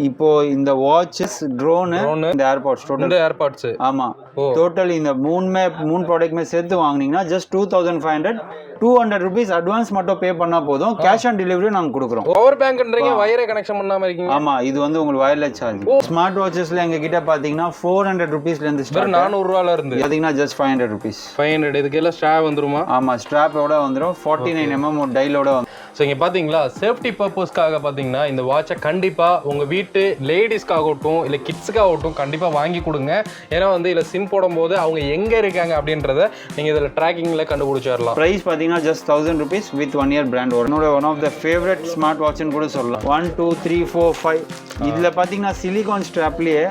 இப்போ இந்த watches drone இந்த ஏர்பாட்ஸ் டோட்டல் ஏர்பாட்ஸ் ஆமா டோட்டல் இந்த மூணு ப்ராடக்ட்மே சேர்த்து வாங்குனீங்கன்னா ஜஸ்ட் 2500 200 rupees அட்வான்ஸ் மட்டும் பே பண்ணா போதும் கேஷ் ஆன் டெலிவரி நாங்க கொடுக்குறோம் பவர் பேங்க்ன்றீங்க வயரை கனெக்ஷன் பண்ணாம இருக்கீங்க ஆமா இது வந்து உங்களுக்கு வயர்லெஸ் சார்ஜ் ஸ்மார்ட் வாட்சஸ்ல எங்க கிட்ட பாத்தீங்கன்னா 400 rupeesல இருந்து ஸ்டார்ட் 400 ரூபாயில இருந்து பாத்தீங்கன்னா ஜஸ்ட் 500 rupees 500 இதுக்கு எல்லாம் ஸ்ட்ராப் வந்துருமா ஆமா ஸ்ட்ராப்போட வந்துரும் 49 mm ஒரு டைலோட ஸோ இங்கே பார்த்தீங்களா சேஃப்டி பர்பஸ்க்காக பார்த்தீங்கன்னா இந்த வாட்சை கண்டிப்பாக உங்கள் வீட்டு லேடிஸ்க்காகட்டும் இல்லை கிட்ஸுக்காகட்டும் கண்டிப்பாக வாங்கி கொடுங்க. ஏன்னா வந்து இதில் சிம் போடும்போது அவங்க எங்கே இருக்காங்க அப்படின்றத நீங்கள் இதில் ட்ராக்கிங்கில் கண்டுபிடிச்சிடலாம். ப்ரைஸ் பார்த்தீங்கன்னா just 1000 rupees with 1 year brand. என்னோட one of the favourite smart வாட்ச்னு கூட சொல்லலாம். 1 2 3 4 5 இதில் பார்த்தீங்கன்னா சிலிகான் ஸ்ட்ராப்லேயே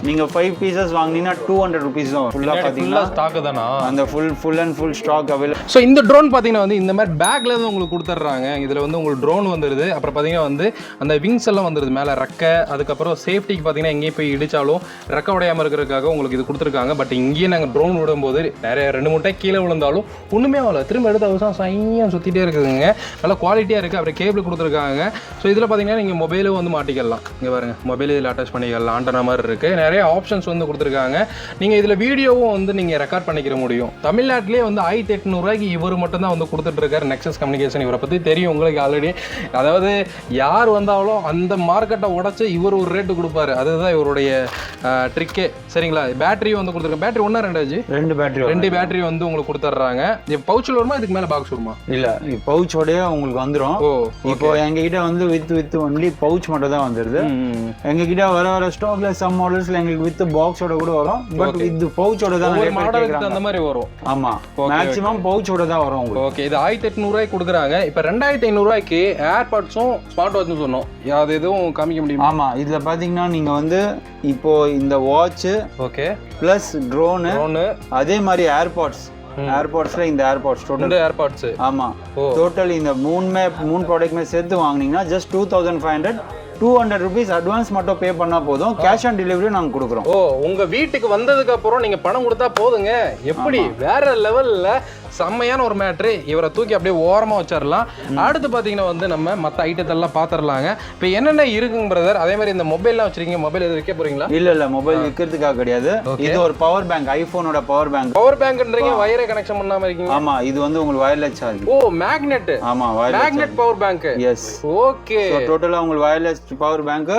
நீங்கள் 5 pieces வாங்கினீங்கன்னா 200 rupees தான். ஃபுல்லாக பார்த்தீங்கன்னா ஸ்டாக்கு தானா அந்த full and full stock available. So இந்த ட்ரோன் பார்த்தீங்கன்னா வந்து இந்த மாதிரி பேக்ல இருந்து உங்களுக்கு கொடுத்துட்றாங்க. இதில் வந்து உங்களுக்கு ட்ரோன் வந்துடுது. அப்புறம் பார்த்தீங்கன்னா வந்து அந்த விங்ஸ் எல்லாம் வந்துடுது மேலே ரெக்கை. அதுக்கப்புறம் சேஃப்டிக்கு பார்த்தீங்கன்னா எங்கேயும் போய் இடிச்சாலும் ரெக்கை உடையாமல் இருக்கிறதுக்காக உங்களுக்கு இது கொடுத்துருக்காங்க. பட் இங்கேயே நாங்கள் ட்ரோன் விடும்போது நிறைய 2-3 டைம் கீழே விழுந்தாலும் ஒன்றுமே ஆகல. திரும்ப எடுத்து அவசரம் சையாக சுற்றிட்டே இருக்குதுங்க. நல்லா குவாலிட்டியாக இருக்குது. அப்புறம் கேபிள் கொடுத்துருக்காங்க. ஸோ இதில் பார்த்தீங்கன்னா நீங்கள் மொபைலும் வந்து மாட்டிக்கலாம். இங்கே பாருங்க மொபைல் இதில் அட்டாச் பண்ணிக்கலாம். ஆண்டனா மாதிரி இருக்குது. நிறைய ஆப்ஷன்ஸ் வந்து கொடுத்துருக்காங்க. நீங்கள் இதில் வீடியோவும் வந்து நீங்கள் ரெக்கார்ட் பண்ணிக்கிற முடியும். தமிழ்நாட்டிலே வந்து 1800 ரூபாய்க்கு இவர் மட்டும் தான் வந்து கொடுத்துட்ருக்காரு. Nexus communication. இவரை பற்றி தெரியும் உங்களுக்கு ஆல்ரெடி. அதாவது யார் வந்தாலும் அந்த மார்க்கெட்டை உடச்சி இவர் ஒரு ரேட்டு கொடுப்பாரு. அதுதான் இவருடைய ட்ரிக்கே. சரிங்களா? பேட்டரி வந்து கொடுத்துருக்காங்க. பேட்டரி ஒன்றா ரெண்டு பேட்டரி வந்து உங்களுக்கு கொடுத்துட்றாங்க. பவுச்சில் வருமா இதுக்கு மேலே பாக்ஸ் வருமா? இல்லை பவுச்சோடய உங்களுக்கு வந்துடும். இப்போ எங்ககிட்ட வந்து வித் ஒன்லி பவுச் மட்டும் தான் வந்துடுது. எங்ககிட்ட வர ஸ்டாக்ல சம் மாடல்ஸ்ல எங்களுக்கு வித் பாக்ஸோட கூட வரும். பட் இது பவுச்சோட தான் நிறைய பேர் கேக்குறாங்க. அந்த மாதிரி வரும். ஆமா மேக்ஸிமம் பவுச்சோட தான் வரும் உங்களுக்கு. ஓகே இது 1800 ரூபாய்க்கு கொடுக்குறாங்க. இப்போ 2500 ரூபாய்க்கு ஏர்பாட்ஸும் ஸ்மார்ட் வாட்சும் சொன்னோம். அது எதுவும் காமிக்க முடியுமா? ஆமா இதுல பாத்தீங்கன்னா நீங்க வந்து இப்போ இந்த வாட்ச் ஓகே பிளஸ் ட்ரோனு அதே மாதிரி ஏர்பாட்ஸ்ல இந்த ஏர்பாட்ஸ் டோட்டல் ஏர்பாட்ஸ் ஆமா டோட்டல் இந்த மூணு ப்ராடக்ட்மே சேர்த்து வாங்குனீங்கன்னா ஜஸ்ட் 2500 200 rupees அட்வான்ஸ் மட்டும் பே பண்ணா போதும் கேஷ் ஆன் டெலிவரி நாங்க கொடுக்குறோம். உங்க வீட்டுக்கு வந்ததுக்கு அப்புறம் நீங்க பணம் கொடுத்தா போதுங்க. எப்படி வேற லெவல்ல செம்மையான ஒரு மேட்ரு. இவரை தூக்கி அப்படியே ஓரமா வச்சிடலாம். அடுத்து பாத்தீங்கன்னா வந்து நம்ம மற்ற ஐட்டத்தெல்லாம் பாத்திரலாங்க. இப்போ என்னென்ன இருக்குங்க பிரதர்? அதே மாதிரி இந்த மொபைல்லாம் வச்சிருக்கீங்க. மொபைல் எது விற்க போறீங்களா? இல்ல மொபைல் விற்கிறதுக்காக கிடையாது. இது ஒரு பவர் பேங்க். ஐபோனோட பவர் பேங்க்ன்றீங்க. வயரை கனெக்ஷன் பண்ணாம இருக்கீங்க. ஆமா இது வந்து உங்களுக்கு வயர்லெஸ் சார்ஜ். மேக்னெட். ஆமா magnet power bank. S okay. டோட்டலா உங்களுக்கு வயர்லெஸ் பவர் பேங்க்.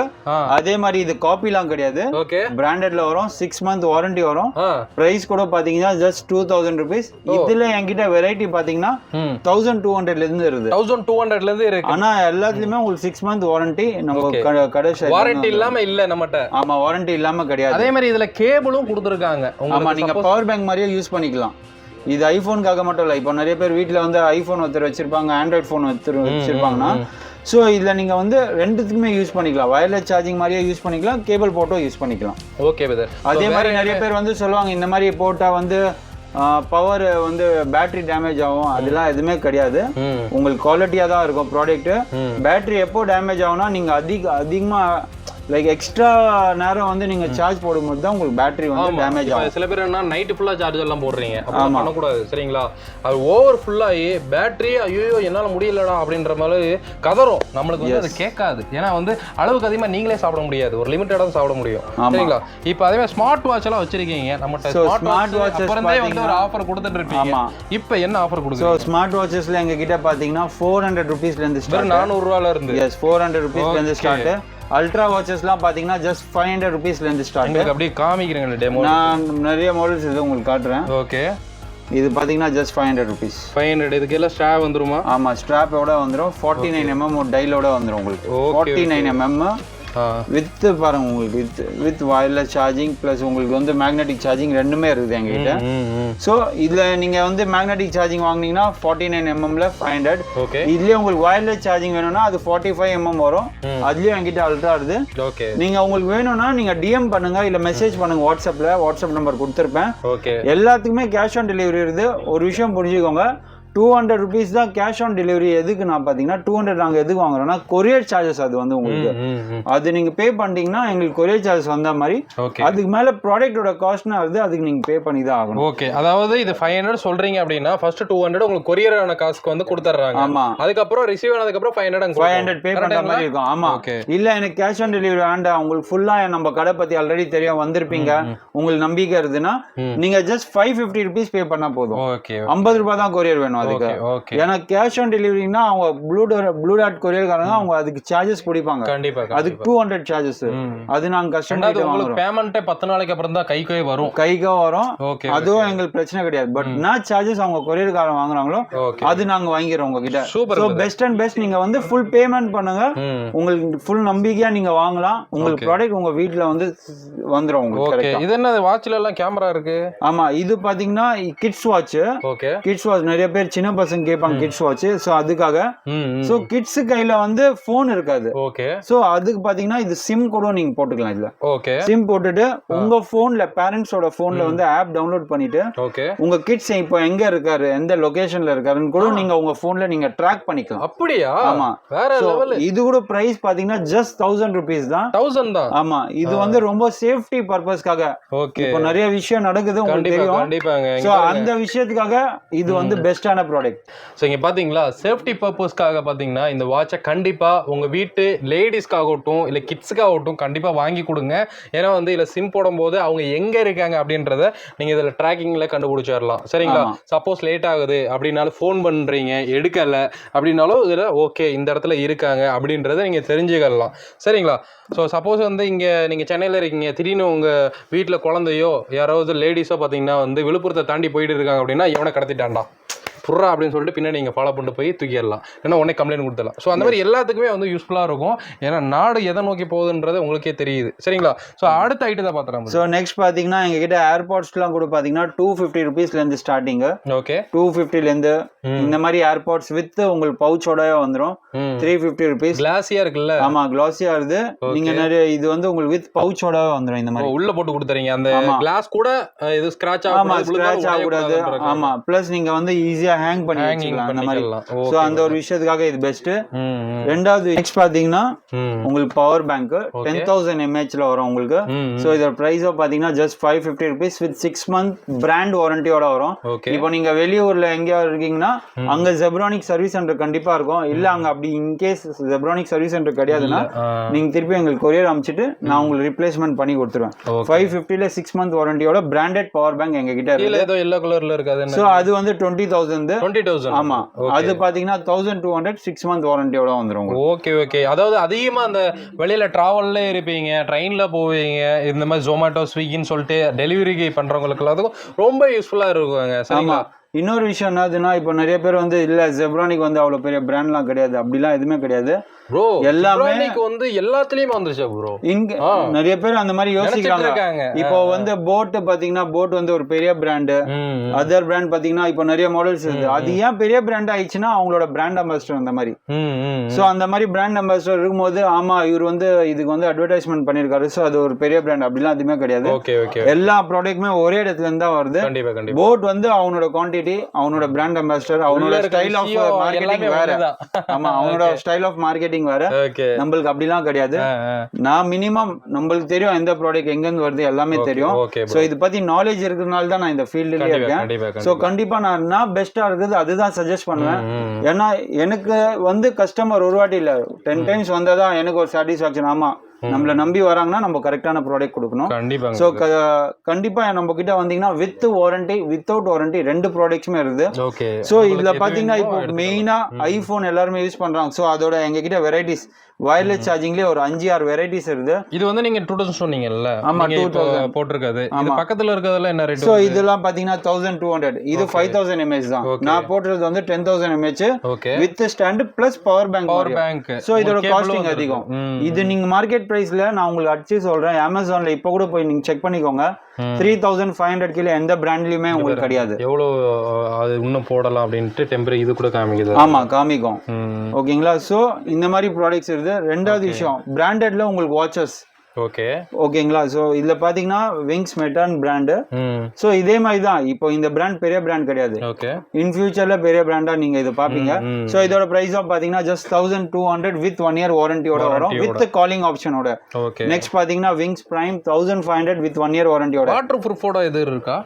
அதே மாதிரி இது காப்பிலாம் கிடையாது. பிராண்டட்ல வரும். 6 month வாரண்டி வரும். பிரைஸ் கூட பாத்தீங்கன்னா ஜஸ்ட் 2000 rupees. இதுல என்கிட்ட வெரைட்டி பாத்தீங்கன்னா 1200 இருந்து இருக்கு. 1200 இருந்து இருக்கு. ஆனா எல்லாத்துலயுமே உங்களுக்கு 6 month வாரண்டி. நம்ம கடைசி வாரண்டி இல்லாம இல்ல நம்மட்ட. ஆமா வாரண்டி இல்லாம கிடையாது. அதே மாதிரி இதுல கேபிளும் கொடுத்திருக்காங்க. ஆமா நீங்க பவர் பேங்க் மாதிரியே யூஸ் பண்ணிக்கலாம். இது ஐபோனுக்காக மட்டும் இல்லை. இப்போ நிறைய பேர் வீட்டில் வந்து ஐபோன் ஒருத்தர் வச்சிருப்பாங்க, ஆண்ட்ராய்ட் ஃபோன் ஒருத்தர் வச்சிருப்பாங்கன்னா ஸோ இதில் நீங்கள் வந்து ரெண்டுத்துக்குமே யூஸ் பண்ணிக்கலாம். வயர்லெஸ் சார்ஜிங் மாதிரியே யூஸ் பண்ணிக்கலாம், கேபிள் போட்டும் யூஸ் பண்ணிக்கலாம். Okay brother. அதே மாதிரி நிறைய பேர் வந்து சொல்லுவாங்க இந்த மாதிரி போட்டால் வந்து பவர் வந்து பேட்டரி டேமேஜ் ஆகும். அதெல்லாம் எதுவுமே கிடையாது. உங்களுக்கு குவாலிட்டியா தான் இருக்கும் ப்ராடக்ட். பேட்டரி எப்போ டேமேஜ் ஆகும்னா நீங்க அதிகமா லைக் எக்ஸ்ட்ரா நேரம் வந்து நீங்க சார்ஜ் போடும்போது தான் உங்களுக்கு பேட்டரி வந்து டேமேஜ் ஆகும். சில பேர் என்ன நைட் ஃபுல்லா சார்ஜ் எல்லாம் போடுறீங்க, அப்படி பண்ண கூடாது. சரிங்களா? அது ஓவர் ஃபுல்லாகி பேட்டரி ஐயோ என்னால முடியலடா அப்படின்ற மாதிரி கதறும். நம்மளுக்கு வந்து அது கேட்காது. ஏன்னா வந்து அளவுக்கு அதிகமாக நீங்களே சாப்பிட முடியாது. ஒரு லிமிட்டடா தான் சாப்பிட முடியும். சரிங்களா? இப்போ அதே மாதிரி ஸ்மார்ட் வாட்ச் எல்லாம் வச்சிருக்கீங்க. நம்மகிட்ட ஸ்மார்ட் வாட்ச் அப்புறமே வந்து ஒரு ஆஃபர் கொடுத்துட்டு இருக்கீங்க. இப்போ என்ன ஆஃபர் கொடுக்குறீங்க? ஸோ ஸ்மார்ட் வாட்சஸ்ல எங்க கிட்ட பாத்தீங்கன்னா 400 rupeesல இருந்து ஸ்டார்ட். 400 ரூபாயில இருந்து. எஸ் 400 rupeesல இருந்து ஸ்டார்ட். அல்ட்ரா வாட்சஸ்லாம் பாத்தீங்கன்னா ஜஸ்ட் 500 rupeesல இருந்து ஸ்டார்ட். உங்களுக்கு அப்படியே காமிக்கிறீங்க டெமோ. நான் நிறைய மாடல்ஸ் இது உங்களுக்கு காட்டுறேன். ஓகே. இது பாத்தீங்கன்னா ஜஸ்ட் 500 rupees. 500. இதுக்கு எல்லாம் ஸ்ட்ராப் வந்துருமா? ஆமா ஸ்ட்ராப்போட வந்துரும். 49 mm ஒரு டைலோட வந்துரும் உங்களுக்கு. 49 mm வித் பாருங்க உங்களுக்கு வித் வயர்லெஸ் சார்ஜிங் பிளஸ் உங்களுக்கு வந்து மேக்னெட்டிக் சார்ஜிங் ரெண்டுமே இருக்குது எங்ககிட்ட. ஸோ இதுல நீங்க வந்து மேக்னெட்டிக் சார்ஜிங் வாங்கினீங்கன்னா 49 mmல 500. இதுலயே உங்களுக்கு வயர்லெஸ் சார்ஜிங் வேணும்னா அது 45 mm வரும். அதுலயும் என்கிட்ட அல்ட்ரா இருக்குது. நீங்க உங்களுக்கு வேணும்னா நீங்க டிஎம் பண்ணுங்க, இல்ல மெசேஜ் பண்ணுங்க வாட்ஸ்அப்ல. வாட்ஸ்அப் நம்பர் கொடுத்துருப்பேன். எல்லாத்துக்குமே கேஷ் ஆன் டெலிவரி இருக்குது. ஒரு விஷயம் புரிஞ்சுக்கோங்க, 200 rupees தான் கேஷ் ஆன் டெலிவரி. எதுக்கு நான் பார்த்தீங்கன்னா 200 நாங்கள் எதுக்கு வாங்குறோம்னா கொரியர் சார்ஜஸ். அது வந்து உங்களுக்கு அது நீங்கள் பே பண்ணிட்டீங்கன்னா எங்களுக்கு கொரியர் சார்ஜஸ் வந்த மாதிரி. அதுக்கு மேலே ப்ராடக்டோட காஸ்ட்னா அதுக்கு நீங்கள் பே பண்ணி தான் ஆகணும். ஓகே, அதாவது இது 500 சொல்றீங்க அப்படின்னா ஃபர்ஸ்ட் 200 உங்களுக்கு கொரியரான காசுக்கு வந்து கொடுத்துட்றாங்க. ஆமா, அதுக்கப்புறம் ரிசீவ் ஆனதுக்கப்புறம் 500 பே பண்ணுற மாதிரி இருக்கும். ஆமா, இல்ல எனக்கு கேஷ் ஆன் டெலிவரி வேண்டாம், உங்களுக்கு ஃபுல்லா நம்ம கடை பத்தி ஆல்ரெடி தெரியும், வந்திருப்பீங்க, உங்களுக்கு நம்பிக்கை இருக்குதுன்னா நீங்க ஜஸ்ட் 550 rupees பே பண்ணா போதும். 50 ரூபாய் தான் கொரியர் வேணும் அதுக்கு. ஏன்னா கேஷ் ஆன் டெலிவரினா அவங்க ப்ளூ டாட் கொரியர்காரங்க அவங்க அதுக்கு சார்ஜஸ் பிடிப்பாங்க. கண்டிப்பா அதுக்கு 200 சார்ஜஸ். அது நாங்க கஸ்டமர் கிட்ட வாங்குறோம். பேமெண்ட் 10 நாளைக்கு அப்புறம் தான் கைக்கே வரும். அதுவும் எங்களுக்கு பிரச்சனை கிடையாது. பட் நான் சார்ஜஸ் அவங்க கொரியர்காரங்க வாங்குறாங்களோ அது நாங்க வாங்கிடுறோம் உங்ககிட்ட. சோ பெஸ்ட் அண்ட் பெஸ்ட் நீங்க வந்து ஃபுல் பேமெண்ட் பண்ணுங்க, உங்களுக்கு ஃபுல் நம்பிக்கையா நீங்க வாங்கலாம். உங்களுக்கு ப்ராடக்ட் உங்க வீட்ல வந்து வந்துரும் உங்களுக்கு. இது என்ன வாட்ச்ல எல்லாம் கேமரா இருக்கு? ஆமா, இது பாத்தீங்கன்னா கிட்ஸ் வாட்ச். கிட்ஸ் வாட்ச் நிறைய பேர் சின்ன பசங்க கேட்பாங்க கிட்ஸ் வாட்ச். சோ அதுக்காக சோ கிட்ஸ் கையில வந்து போன் இருக்காது. சோ அதுக்கு பாத்தீங்கன்னா இது சிம் கூட நீங்க போட்டுக்கலாம். இதுல சிம் போட்டுட்டு உங்க போன்ல பேரண்ட்ஸோட போன்ல வந்து ஆப் டவுன்லோட் பண்ணிட்டு உங்க கிட்ஸ் இப்போ எங்க இருக்காரு, எந்த லொகேஷன்ல இருக்காருன்னு கூட நீங்க உங்க போன்ல நீங்க ட்ராக் பண்ணிக்கலாம். அப்படியா? ஆமா, வேற லெவல். இது கூட பிரைஸ் பாத்தீங்கன்னா ஜஸ்ட் 1000 rupees தான். 1000 தான். ஆமா, இது வந்து ரொம்ப சேஃப்டி பர்பஸ்க்காக. இப்போ நிறைய விஷயம் நடக்குது உங்களுக்கு தெரியும். சோ அந்த விஷயத்துக்காக இது வந்து பெஸ்டான ப்ராடக்ட். சோ இங்க பாத்தீங்களா, சேஃப்டி பர்பஸ்க்காக பாத்தீங்கன்னா இந்த வாட்சை கண்டிப்பா உங்க வீட்டு லேடிஸ்க்காகட்டும் இல்ல கிட்ஸுக்காகட்டும் கண்டிப்பா வாங்கி கொடுங்க. ஏன்னா வந்து இதுல சிம் போடும்போது அவங்க எங்க இருக்காங்க அப்படின்றத நீங்க இதுல ட்ராக்கிங்ல கண்டுபிடிச்சிடலாம். சரிங்களா? சப்போஸ் லேட் ஆகுது அப்படின்னாலும் ஃபோன் பண்றீங்க எடுக்கல அப்படின்னாலும் இதுல ஓகே இந்த இடத்துல இருக்காங்க அப்படின்றத நீங்க தெரிஞ்சுக்கலாம். சரிங்களா? ஸோ சப்போஸ் வந்து இங்கே நீங்கள் சென்னையில் இருக்கீங்க, திடீர்னு உங்கள் வீட்டில் குழந்தையோ யாராவது லேடிஸோ பார்த்தீங்கன்னா வந்து விழுப்புரத்தை தாண்டி போயிட்டு இருக்காங்க அப்படின்னா எவனை கடத்திட்டான்டா புர்றா அப்படின்னு சொல்லிட்டு பின்னாடி நீங்கள் ஃபாலோ பண்ணிட்டு போய் தூக்கிடலாம், ஏன்னா உடனே கம்ப்ளைண்ட் கொடுத்துடலாம். ஸோ அந்த மாதிரி எல்லாத்துக்குமே வந்து யூஸ்ஃபுல்லாக இருக்கும். ஏன்னா நாடு எதை நோக்கி போகுதுன்றது உங்களுக்கே தெரியுது. சரிங்களா? ஸோ அடுத்த ஐட்டம் தான் பார்த்துக்கலாம். ஸோ நெக்ஸ்ட் பார்த்தீங்கன்னா எங்ககிட்ட ஏர்பாட்ஸ்லாம் கூட பார்த்தீங்கன்னா 250 rupeesலேருந்து ஸ்டார்டிங்கு. 250லேருந்து இந்த மாதிரி ஏர்பாட்ஸ் வித் உங்களுக்கு பவுச்சோட வந்துடும் 350 rupees. கிளாஸியா இருக்குல்ல? ஆமா, கிளாஸியா இருக்கு. நீங்க நிறைய இது வந்து உங்களுக்கு வித் பவுச்சோட வந்துடும். இந்த மாதிரி உள்ள போட்டு கொடுத்துறீங்க. அந்த கிளாஸ் கூட இது ஸ்கிராட்ச் ஆகக்கூடாது. ஆமா, பிளஸ் நீங்க வந்து ஈஸியா ஹேங் பண்ணி வச்சுக்கலாம் அந்த மாதிரி. சோ அந்த ஒரு விஷயத்துக்காக இது பெஸ்ட். ரெண்டாவது நெக்ஸ்ட் பாத்தீங்கன்னா உங்களுக்கு பவர் பேங்க் 10,000 mAh ல வரும் உங்களுக்கு. சோ இதோட பிரைஸ் பாத்தீங்கன்னா just 550 rupees with 6 month brand வாரண்டியோட வரும். இப்போ நீங்க வெளியூர்ல எங்கேயா இருக்கீங்கன்னா அங்க ஜெப்ரானிக் சர்வீஸ் சென்டர் கண்டிப்பா இருக்கும். இல்ல அங்க அப்படி இன்கேஸ் ஜெப்ரானிக் சர்வீஸ் சென்டர் கிடையாதுன்னா நீங்க திருப்பி எங்களுக்கு கொரியர் அனுப்பிச்சிட்டு நான் உங்களுக்கு ரீப்ளேஸ்மெண்ட் பண்ணி கொடுத்துருவேன். 550ல 6 month வாரண்டியோட பிராண்டட் பவர் பேங்க் எங்க கிட்ட இருக்கு. ஏதோ எல்லோ கலர்ல இருக்காது. சோ அது வந்து 20,000. ஆமா, அது பாத்தீங்கன்னா 1200 6 month வாரண்டியோட வந்துரும். Okay okay. அதாவது அதிகமா அந்த வெளியில டிராவல்ல இருப்பீங்க, ட்ரெயின்ல போவீங்க, இந்த மாதிரி ஜொமேட்டோ ஸ்விக்கின்னு சொல்லிட்டு டெலிவரி பண்றவங்களுக்கு எல்லாத்துக்கும் ரொம்ப யூஸ்ஃபுல்லா இருக்குங்க. சரிங்களா? இன்னொரு விஷயம் என்னதுன்னா இப்போ நிறைய பேர் வந்து இல்ல ஜெப்ரானிக் வந்து அவ்வளவு பெரிய பிராண்ட்லாம் கிடையாது, அப்படிலாம் எதுவுமே கிடையாது ப்ரோ. எல்லாமே வந்து எல்லாத்துலயும் வந்துருச்சு ப்ரோ. இங்க நிறைய பேர் அந்த மாதிரி யோசிக்கிறாங்க. இப்போ வந்து போட் பாத்தீங்கன்னா போட் வந்து ஒரு பெரிய பிராண்ட், அதர் பிராண்ட் பாத்தீங்கன்னா இப்போ நிறைய மாடல்ஸ் இருக்கு. அது ஏன் பெரிய பிராண்ட் ஆயிடுச்சுன்னா அவங்களோட பிராண்ட் அம்பாசிடர் அந்த மாதிரி. சோ அந்த மாதிரி பிராண்ட் அம்பாசிடர் இருக்கும்போது ஆமா இவர் வந்து இதுக்கு வந்து அட்வர்டைஸ்மெண்ட் பண்ணிருக்காரு, சோ அது ஒரு பெரிய பிராண்ட் அப்படிலாம் எதுவுமே கிடையாது. எல்லா ப்ராடக்ட்டுமே ஒரே இடத்துல இருந்து தான் வருது. போட் வந்து அவனோட குவான்டிட்டி, அவனோட பிராண்ட் அம்பாசிடர், அவனோட ஸ்டைல் ஆஃப் மார்க்கெட்டிங் வேற. ஆமா, அவனோட ஸ்டைல் ஆஃப் மார்க்கெட்டிங் வேற. நம்மளுக்கு அப்படிலாம் கிடையாது. நான் மினிமம் நம்மளுக்கு தெரியும் எந்த ப்ராடக்ட் எங்க இருந்து வருது எல்லாமே தெரியும். சோ இது பத்தி நாலேஜ் இருக்கிறதுனால தான் நான் இந்த ஃபீல்ட்லயே இருக்கேன். சோ கண்டிப்பா நான் பெஸ்டா இருக்குது அதுதான் சஜஸ்ட் பண்ணுவேன். ஏன்னா எனக்கு வந்து கஸ்டமர் ஒரு வாட்டி இல்ல 10 times வந்தாதான் எனக்கு ஒரு சாட்டிஸ்பாக்சன். ஆமா, நம்மள நம்பி வராங்கன்னா நம்ம கரெக்டான ப்ராடக்ட் கொடுக்கணும். சோ கண்டிப்பா நம்ம கிட்ட வந்தீங்கன்னா வித் வாரண்டி வித்தவுட் வாரண்டி ரெண்டு ப்ராடக்ட்ஸுமே இருக்குது. சோ இதுல பாத்தீங்கன்னா இப்போ மெயினா ஐபோன் எல்லாருமே யூஸ் பண்றாங்க. சோ அதோட எங்க கிட்ட வெரைட்டிஸ் வயர்லெஸ் சார்ஜிங்லயே ஒரு 5-6 வெரைட்டிஸ் இருக்கு. இது வந்து நீங்க 2000 சொன்னீங்கல்ல? ஆமா, 2000 போட்டுருக்காது. இது பக்கத்துல இருக்கிறதுல என்ன ரேட்? சோ இதெல்லாம் பாத்தீங்கன்னா 1200. இது 5000 mAh தான். நான் போடுறது வந்து 10,000 mAh with stand plus power bank. So இதோட காஸ்டிங் அதிகம். இது நீங்க மார்க்கெட் பிரைஸ்ல நான் உங்களுக்கு அடிச்சு சொல்றேன், அமேசான்ல இப்ப கூட போய் நீங்க செக் பண்ணிக்கோங்க, 3500 கிலோ எந்த பிராண்ட்லயுமே உங்களுக்கு கிடையாது. எவ்வளவு அது இன்னும் போடலாம் அப்படின்ட்டு டெம்பரேச்சர் இது கூட காமிக்குது. ஆமா, காமிக்கும். ஓகேங்களா? சோ இந்த மாதிரி ப்ராடக்ட்ஸ் இருக்கு. ரெண்டாவது விஷயம் பிராண்டட்ல உங்களுக்கு வாட்சஸ் ஓகே ஓகேங்களா. ஸோ இதுல பாத்தீங்கன்னா விங்ஸ் மெட்டான் பிராண்டு. ஸோ இதே மாதிரி தான். இப்போ இந்த பிராண்ட் பெரிய பிராண்ட் கிடையாது. ஓகே. இன் ஃபியூச்சர்ல பெரிய பிராண்டா நீங்க இது பாப்பீங்க. ஸோ இதோட பிரைஸ் பாத்தீங்கன்னா ஜஸ்ட் 1200 வித் 1 இயர் வாரண்டியோட வரும், வித் காலிங் ஆப்ஷனோட. ஓகே. நெக்ஸ்ட் பாத்தீங்கன்னா விங்ஸ் பிரைம் 1500 வித் 1 இயர் வாரண்டியோட. வாட்டர் ப்ரூஃபோட இது இருக்கா?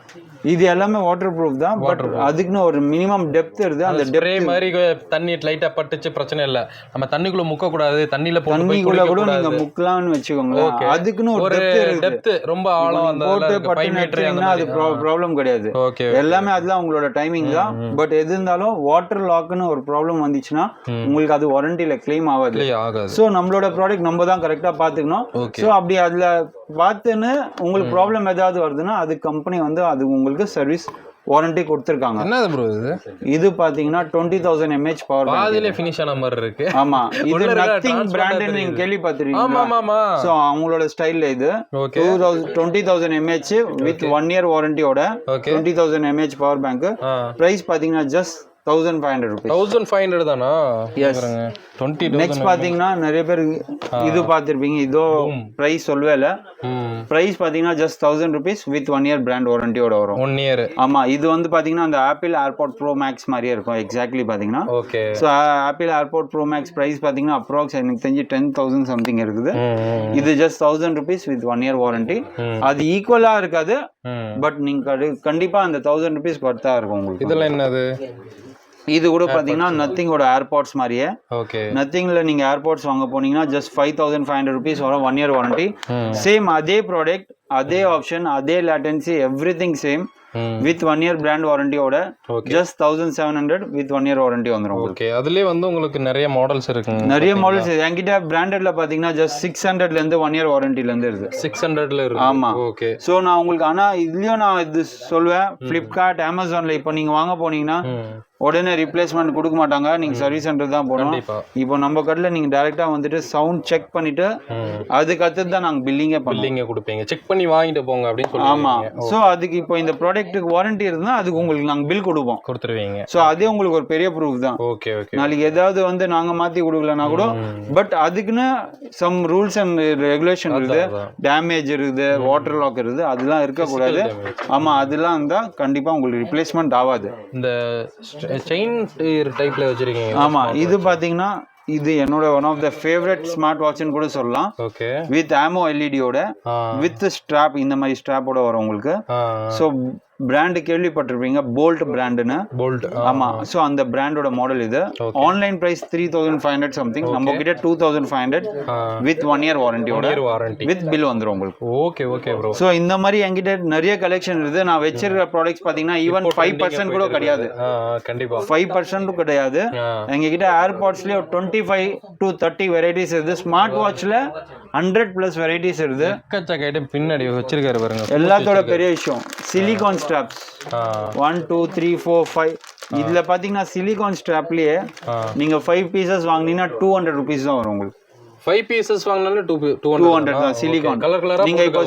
இது எல்லாமே வாட்டர் ப்ரூஃப் தான், பட் அதுக்குன்னு ஒரு மினிமம் டெப்த் இருக்கு. அந்த ஸ்ப்ரே மாதிரி தண்ணி லைட்டா பட்டுச்சு பிரச்சனை இல்ல, நம்ம தண்ணிக்குள்ள முக்க கூடாது, தண்ணியில போட்டு போய் குளிக்க கூட கூடாது. நீங்க முக்கலாம்னு வெச்சுக்கோங்க. அதுக்குன்னு ஒரு டெப்த் ரொம்ப ஆழம், அந்த போட்டு 5 மீட்டர்னா அது ப்ராப்ளம் கிடையாது. ஓகே. எல்லாமே அதெல்லாம் உங்களோட டைமிங் தான். பட் எது இருந்தாலும் வாட்டர் லாக்னு ஒரு ப்ராப்ளம் வந்துச்சுன்னா உங்களுக்கு அது வாரண்டில கிளைம் ஆகாது. சோ நம்மளோட ப்ராடக்ட் நம்ம தான் கரெக்டா பாத்துக்கணும். சோ அப்படி அதுல பார்த்துன்னு உங்களுக்கு ப்ராப்ளம் ஏதாவது வருதுன்னா அது கம்பெனி வந்து அது உங்களுக்கு சர்வீஸ் வாரண்டி கொடுத்திருக்காங்க. என்னது ப்ரோ இது? இது பாத்தீங்கன்னா 20000 mAh பவர் பேங்க். பாதியிலே ஃபினிஷ் ஆன மாதிரி இருக்கு. ஆமா, இது நத்திங் பிராண்ட் நீங்க கேள்விப்பட்டிருக்கீங்க. ஆமா ஆமா. சோ அவங்களோட ஸ்டைல்ல இது 20000 mAh வித் 1 இயர் வாரண்டியோட 20000 mAh பவர் பேங்க். பிரைஸ் பாத்தீங்கன்னா ஜஸ்ட் 1500 rupees. 1500 தானா? எஸ். 20,000. நெக்ஸ்ட் பாத்தீங்கன்னா நிறைய பேர் இது பாத்திருப்பீங்க. இதோ பிரைஸ் சொல்லவே இல்ல. பிரைஸ் பாத்தீங்கன்னா just 1000 rupees with 1 year brand வாரண்டியோட வரும். 1 இயர். ஆமா, இது வந்து பாத்தீங்கன்னா அந்த ஆப்பிள் ஏர்பாட் ப்ரோ மேக்ஸ் மாதிரியே இருக்கும் எக்ஸாக்ட்லி பாத்தீங்கன்னா. Okay. So Apple AirPod Pro Max price பாத்தீங்கன்னா அப்ராக்ஸ் எனக்கு தெரிஞ்சு 10,000 சம்திங் இருக்குது. இது just 1000 rupees with 1 year warranty. அது ஈக்குவலா இருக்காது, பட் நீங்க கண்டிப்பா அந்த 1000 rupees வர்த்தா இருக்கும் உங்களுக்கு. இதெல்லாம் என்னது? இது கூட பாத்தீங்கன்னா நத்திங்கோட ஏர்பாட்ஸ் மாதிரியே. ஓகே. நத்திங்ல நீங்க ஏர்பாட்ஸ் வாங்க போனீங்கன்னா ஜஸ்ட் 5500 rupees வரும், 1 இயர் வாரண்டி. சேம் அதே ப்ராடக்ட், அதே ஆப்ஷன், அதே latency, everything same with 1 year brand வாரண்டியோட ஜஸ்ட் 1700 வித் 1 இயர் வாரண்டி வந்துரும். ஓகே. அதுலயே வந்து உங்களுக்கு நிறைய மாடல்ஸ் இருக்கு. நிறைய மாடல்ஸ் என்கிட்ட பிராண்டட்ல பாத்தீங்கன்னா ஜஸ்ட் 600ல இருந்து 1 இயர் வாரண்டில இருந்து இருக்கு. 600ல இருக்கு. ஆமா. ஓகே. சோ நான் உங்களுக்கு ஆனா இதுலயும் நான் இது சொல்வேன், Flipkart, Amazonல இப்போ நீங்க வாங்க போனீங்கன்னா உடனே ரிப்ளேஸ்மெண்ட் கொடுக்க மாட்டாங்க, நீங்க சர்வீஸ் சென்டர் தான் போகணும். இப்போ நம்ம கடையில நீங்க டைரக்டா வந்துட்டு சவுண்ட் செக் பண்ணிட்டு அதுக்கு அடுத்து தான் நாங்க பில்லிங்கே கொடுப்பீங்க. செக் பண்ணி வாங்கிட்டு போங்க அப்படின்னு சொல்லுவாங்க. ஆமா. சோ அதுக்கு இப்போ இந்த ப்ராடக்ட்டுக்கு வாரண்டி இருந்தா அதுக்கு உங்களுக்கு நாங்க பில் கொடுத்துருவீங்க. சோ அதே உங்களுக்கு ஒரு பெரிய ப்ரூஃப் தான். Okay okay. நாளைக்கு ஏதாவது வந்து நாங்க மாத்தி கொடுக்கலனா கூட, பட் அதுக்குன்னு சம் ரூல்ஸ் அண்ட் ரெகுலேஷன் இருக்குது, டேமேஜ் இருக்குது, வாட்டர் லாக் இருக்குது, அதெல்லாம் இருக்க கூடாது. ஆமா, அதெல்லாம் இருந்தா கண்டிப்பா உங்களுக்கு ரிப்ளேஸ்மெண்ட் ஆகாது. இந்த செயின் டைப்ல வச்சிருக்கீங்க. ஆமா, இது பாத்தீங்கன்னா இது என்னோட one of the favourite smart வாட்ச்னு கூட சொல்லலாம். ஓகே. வித் ஆமோ எல்இடியோட வித் ஸ்ட்ராப், இந்த மாதிரி ஸ்ட்ராப்போட வரும் உங்களுக்கு. சோ பிராண்ட் கேள்விப்பட்டிருப்பீங்க, போல்ட் பிராண்ட்னு. போல்ட். ஆமா. சோ அந்த பிராண்டோட மாடல் இது. ஆன்லைன் பிரைஸ் 3500 சம்திங், நம்ம கிட்ட 2500 வித் 1 இயர் வாரண்டியோட வித் பில் வந்துரும் உங்களுக்கு. Okay okay bro. சோ இந்த மாதிரி என்கிட்ட நிறைய கலெக்ஷன் இருக்குது. நான் வச்சிருக்கிற ப்ராடக்ட்ஸ் பாத்தீங்கன்னா ஈவன் 5% கூட கிடையாது. கண்டிப்பா 5% கிடையாது. எங்க கிட்ட ஏர்பாட்ஸ்லயே 25 to 30 வெரைட்டிஸ் இருக்கு. ஸ்மார்ட் வாட்ச்ல 100+ வெரைட்டிஸ் இருக்கு. பின்னாடி வச்சிருக்காரு பாருங்க. எல்லாத்தோட பெரிய விஷயம் சிலிகான் ஸ்ட்ராப்ஸ் 1 2 3 4 5. இதுல பாத்தீங்கன்னா சிலிகான் ஸ்ட்ராப்லயே நீங்க 5 பீசஸ் வாங்குனீங்கன்னா 200 rupees தான் வரும் உங்களுக்கு. 5 பீசஸ் வாங்குனாலும் 200 தான் சிலிகான். நீங்க இப்போ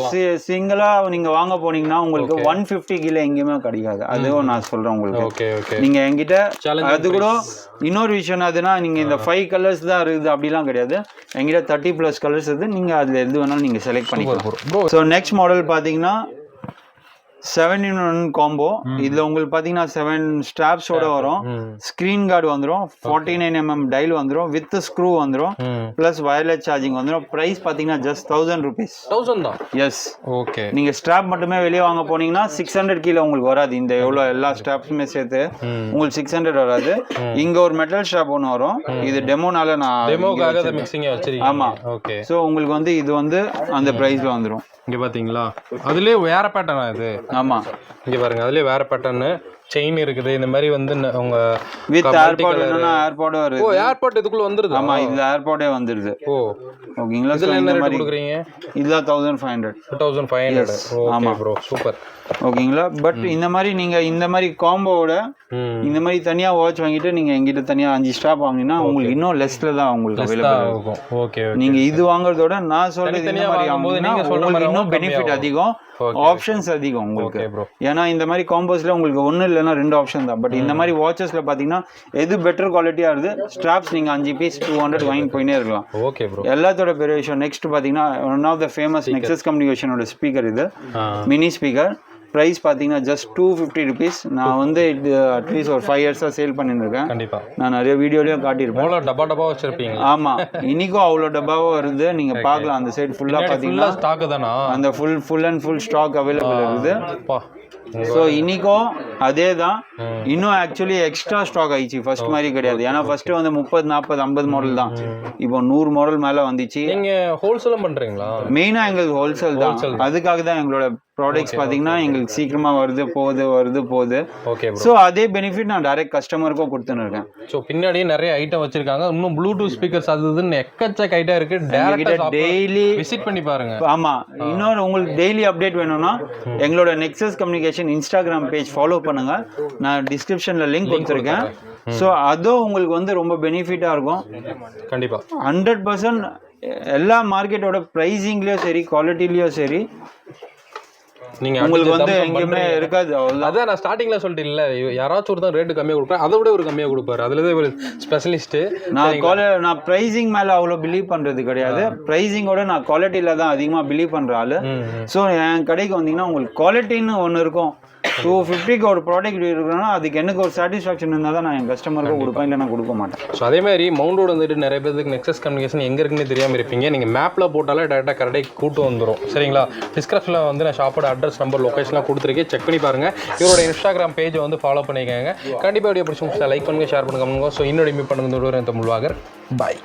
சிங்கிளா நீங்க வாங்க போனீங்கன்னா உங்களுக்கு 150 கிலோ எங்கேயுமே கிடைக்காது. அதுவும் நான் சொல்றேன் உங்களுக்கு. Okay okay. நீங்க என்கிட்ட அது கூட இன்னொரு விஷயம் அதுனா, நீங்க இந்த 5 கலர்ஸ் தான் இருக்குது அப்படிலாம் கிடையாது. என்கிட்ட 30+ கலர்ஸ் இருக்கு. நீங்க அதுல எது வேணாலும் நீங்க செலக்ட் பண்ணிக்கலாம். ஸோ நெக்ஸ்ட் மாடல் பாத்தீங்கன்னா 7-in-1 காம்போ. இதுல உங்களுக்கு பாத்தீங்கன்னா 7 ஸ்ட்ராப்ஸோட வரும். ஸ்கிரீன் கார்டு வந்துரும், 49mm டைல் வந்துரும், வித் ஸ்க்ரூ வந்துரும், பிளஸ் வயர்லெஸ் சார்ஜிங் வந்துரும். பிரைஸ் பாத்தீங்கன்னா ஜஸ்ட் 1000 rupees. 1000 தான். எஸ். ஓகே. நீங்க ஸ்ட்ராப் மட்டுமே வெளியே வாங்க போனீங்கன்னா 600 கிலோ உங்களுக்கு வராது. இந்த எவ்வளவு எல்லா ஸ்ட்ராப்ஸுமே சேர்த்து உங்களுக்கு 600 வராது. இங்க ஒரு மெட்டல் ஸ்ட்ராப் ஒன்று வரும். இது டெமோனால நான் டெமோக்காக மிக்சிங் வச்சிருக்கேன். ஆமா. ஓகே. சோ உங்களுக்கு வந்து இது வந்து அந்த பிரைஸ்ல வந்துரும். இங்க பாத்தீங்களா, அதுலயே வேற பேட்டர்னா இது. ஆமா, இங்க பாருங்க, அதுலயே வேற பேட்டர்ன் செயின் இருக்குது. இந்த மாதிரி வந்து உங்க வித் ஏர்பாட் வேணும்னா ஏர்பாடும் வருது. ஓ, ஏர்பாட் இதுக்குள்ள வந்துருது. ஆமா, இதுல ஏர்பாடே வந்துருது. ஓ, ஓகேங்களா. இதுல என்ன ரேட் கொடுக்குறீங்க? இதுல 1500. 1500. Okay bro, super. ஓகேங்களா. பட் இந்த மாதிரி நீங்க இந்த மாதிரி காம்போவோட இந்த மாதிரி தனியா வாட்ச் வாங்கிட்டு நீங்க எங்கிட்ட தனியா 5 ஸ்டாப் வாங்கினா உங்களுக்கு இன்னும் லெஸ்ல தான் உங்களுக்கு அவைலபிள் இருக்கும். ஓகே. நீங்க இது வாங்குறதோட நான் சொல்றது இந்த மாதிரி உங்களுக்கு இன்னும் பெனிஃபிட் அதிகம், ஆப்ஷன்ஸ் அதிகம் உங்களுக்கு. ஏன்னா இந்த மாதிரி காம்போஸ்ல உங்களுக்கு ஒண்ணு இல்ல இல்லைன்னா 2 ஆப்ஷன் தான். பட் இந்த மாதிரி வாட்சஸ்ல பாத்தீங்கன்னா எது பெட்டர் குவாலிட்டியா இருக்குது, ஸ்ட்ராப்ஸ் நீங்க 5 பீஸ் 200 வாங்கி போயினே இருக்கலாம். Okay bro. எல்லாத்தோட பெரிய விஷயம் நெக்ஸ்ட் பாத்தீங்கன்னா one of the famous Nexus கம்யூனிகேஷனோட ஸ்பீக்கர் இது, மினி ஸ்பீக்கர். ப்ரைஸ் பார்த்தீங்கன்னா ஜஸ்ட் 250 rupees. நான் வந்து இது அட்லீஸ்ட் ஒரு 5 years சேல் பண்ணிட்டு இருக்கேன். கண்டிப்பா நான் நிறைய வீடியோலயும் காட்டியிருப்பேன். அவ்வளோ டப்பா வச்சிருப்பீங்க. ஆமா, இன்னைக்கும் அவ்வளோ டப்பாவும் வருது, நீங்க பார்க்கலாம். அந்த சைடு ஃபுல்லா பாத்தீங்கன்னா ஸ்டாக் தானா, அந்த full and full stock available இருக்குது. ஸோ இன்னைக்கும் அதே தான். இன்னும் ஆக்சுவலி எக்ஸ்ட்ரா ஸ்டாக் ஆயிடுச்சு, ஃபர்ஸ்ட் மாதிரி கிடையாது. ஏன்னா ஃபர்ஸ்ட் வந்து 30, 40, 50 மாடல் தான், இப்போ 100 மாடல் மேல வந்துச்சு. நீங்க ஹோல்சேலும் பண்றீங்களா? மெயினா எங்களுக்கு ஹோல்சேல் தான். அதுக்காக தான் எங்களோட ப்ராடக்ட்ஸ் பார்த்தீங்கன்னா எங்களுக்கு சீக்கிரமா வருது போகுது. Okay bro. ஸோ அதே பெனிஃபிட் நான் டைரக்ட் கஸ்டமருக்கும் கொடுத்துன்னு இருக்கேன். ஸோ பின்னாடியே நிறைய ஐட்டம் வச்சிருக்காங்க. இன்னும் ப்ளூடூத் ஸ்பீக்கர்ஸ் அது இதுன்னு எக்கச்சக்க ஐட்டம் இருக்கு. டேரக்டா டெய்லி விசிட் பண்ணி பாருங்க. ஆமா, இன்னொரு உங்களுக்கு டெய்லி அப்டேட் வேணும்னா எங்களோட nexus communication Instagram page follow பண்ணுங்க. நான் டிஸ்கிரிப்ஷன்ல லிங்க் கொடுத்துருக்கேன். ஸோ அதுவும் உங்களுக்கு வந்து ரொம்ப பெனிஃபிட்டா இருக்கும். கண்டிப்பா 100% எல்லா மார்க்கெட்டோட ப்ரைஸிங்லயும் சரி, குவாலிட்டிலயும் சரி, நீங்க உங்களுக்கு வந்து எங்கேயுமே இருக்காது. அதான் நான் ஸ்டார்டிங்ல சொல்லிட்டு இல்ல, யாராச்சும் ஒரு தான் ரேட் கம்மியா கொடுப்பாரு, அதை விட ஒரு கம்மியா கொடுப்பாரு. அதுலதான் ஒரு ஸ்பெஷலிஸ்ட். நான் பிரைசிங் மேல அவ்வளவு பிலீவ் பண்றது கிடையாது. பிரைசிங்கோட நான் குவாலிட்டியில தான் அதிகமா பிலீவ் பண்ற ஆளு. ஸோ என் கடைக்கு வந்தீங்கன்னா உங்களுக்கு குவாலிட்டின்னு ஒன்று இருக்கும். 250க்கு ஒரு ப்ராடக்ட் இருக்குன்னா அதுக்கு எனக்கு ஒரு சாட்டிஸ்ஃபேக்ஷன் இருந்தால் தான் நான் என் கஸ்டமருக்கும் கொடுப்பேன், இல்லை நான் கொடுக்க மாட்டேன். ஸோ அதே மாதிரி மவுண்ட் ரோடு வந்துட்டு நிறைய பேருக்கு நெக்ஸஸ் கம்யூனிகேஷன் எங்கே இருக்குன்னு தெரியாமல் இருப்பீங்க. நீங்கள் மேப்பில் போட்டாலே டேரெக்டாக கரெக்டாக கூட்டு வந்துடும். சரிங்களா? டிஸ்கிரிப்ஷனில் வந்து நான் ஷாப்போட அட்ரஸ், நம்பர், லொக்கேஷன்லாம் கொடுத்துருக்கேன். செக் பண்ணி பாருங்கள். இவரோட இன்ஸ்டாகிராம் பேஜை வந்து ஃபாலோ பண்ணிக்கோங்க. கண்டிப்பாக வீடியோ பிடிச்சி லைக் பண்ணுங்கள், ஷேர் பண்ணுங்க. ஸோ இன்னொரு மீட் பண்ணுங்க. தமிழ்வாகர். பாய்.